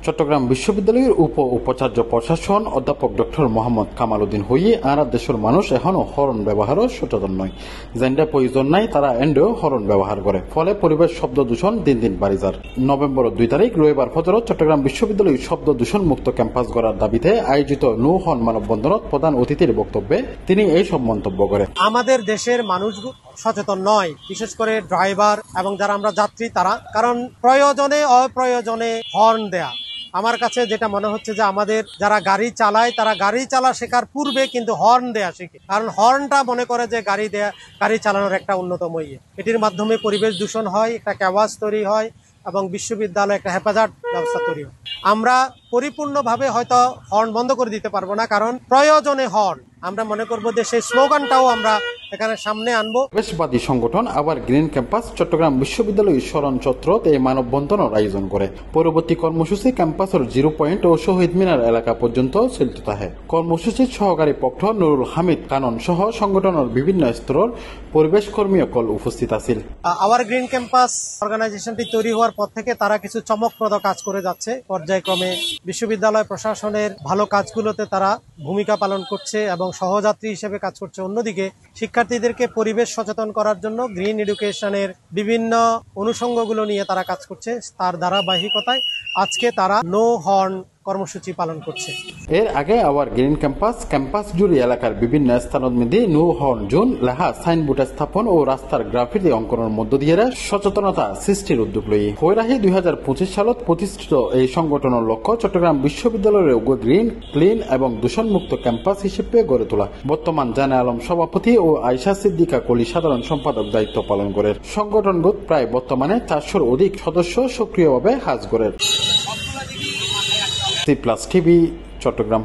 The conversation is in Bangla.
চট্টগ্রাম বিশ্ববিদ্যালয়ের উপাচার্য প্রশাসন অধ্যাপক ডক্টর মোহাম্মদ কামাল উদ্দিন হইয়ে আর দেশের মানুষ এখনো হরণ ব্যবহারও সচেতন নয়। যেটা প্রয়োজন নাই তারা এন্ডেও হরণ ব্যবহার করে, ফলে পরিবেশ শব্দ দূষণ দিন দিন বাড়ি যার। নভেম্বর 2 তারিখ রবিবার ফজরত চট্টগ্রাম বিশ্ববিদ্যালয় শব্দ দূষণ মুক্ত ক্যাম্পাস গড়ার দাবিতে আয়োজিত নো হর্ন মানববন্ধনত প্রধান অতিথির বক্তব্যে তিনি এই সব মন্তব্য করেন। আমাদের দেশের মানুষ সচেতন নয়, বিশেষ করে ড্রাইভার এবং যারা আমরা যাত্রী তারা, কারণ প্রয়োজনে অপ্রয়োজনে হর্ন দেয়া আমার কাছে যেটা মনে হচ্ছে যে আমাদের যারা গাড়ি চালায় তারা গাড়ি চালা শেখার পূর্বে কিন্তু হর্ন দেয়া শিখে, কারণ হর্নটা মনে করে যে গাড়ি চালানোর একটা অন্যতম ইয়ে। এটির মাধ্যমে পরিবেশ দূষণ হয়, একটা ক্যাওয়াস তৈরি হয় এবং বিশ্ববিদ্যালয়ে একটা হেফাজত ব্যবস্থা তৈরি হয়। আমরা পরিপূর্ণভাবে হয়তো হর্ন বন্ধ করে দিতে পারবো না, কারণ প্রয়োজনে হর্ন আমরা মনে করবো যে সেই স্লোগানটাও আমরা এখানে সামনে আনবো। পরিবেশবাদী সংগঠন আবার গ্রিন ক্যাম্পাস চট্টগ্রাম বিশ্ববিদ্যালয় স্মরণ চত্বরত এই মানববন্ধনের আয়োজন করে। পরবর্তী কর্মসূচি ক্যাম্পাসের 0 পয়েন্ট ও শহীদ মিনার এলাকা পর্যন্ত চলতে থাকে। কর্মসূচির সহকারী পক্ষ নুরুল হামিদ কানন সহ সংগঠনের বিভিন্ন স্তরের পরিবেশ কর্মী অকল উপস্থিত আছিল। আওয়ার গ্রিন ক্যাম্পাস অর্গানাইজেশনটি তৈরি হওয়ার পর থেকে তারা কিছু চমকপ্রদ কাজ করে যাচ্ছে। পর্যায়ক্রমে বিশ্ববিদ্যালয় প্রশাসনের ভালো কাজগুলোতে তারা ভূমিকা পালন করছে এবং সহযাত্রী হিসেবে কাজ করছে। অন্যদিকে শিক্ষার্থীদেরকে পরিবেশ সচেতন করার জন্য গ্রিন এডুকেশনের বিভিন্ন অনুষঙ্গগুলো নিয়ে তারা কাজ করছে। তার ধারাবাহিকতায় আজকে তারা নো হর্ন কর্মসূচি পালন করছে। এর আগে আওয়ার গ্রিন ক্যাম্পাস জুড়ে এলাকার বিভিন্ন স্থানের মধ্যে নো হর্ন জোন লেখা সাইনবোর্ড স্থাপন ও রাস্তার গ্রাফিতি অঙ্কনের মধ্য দিয়ে সচেতনতা সৃষ্টির উদ্যোগ লই হইরাহি 2025 সালত প্রতিষ্ঠিত এই সংগঠনের লক্ষ্য চট্টগ্রাম বিশ্ববিদ্যালয়ের গ্রিন, ক্লিন এবং দূষণমুক্ত ক্যাম্পাস হিসেবে গড়ে তোলা। বর্তমান জানে আলম সভাপতি ও আয়শা সিদ্দিকা কলি সাধারণ সম্পাদক দায়িত্ব পালন করে। সংগঠনগত প্রায় বর্তমানে 400-র অধিক সদস্য সক্রিয়ভাবে কাজ করে। C+ TV Chittagong.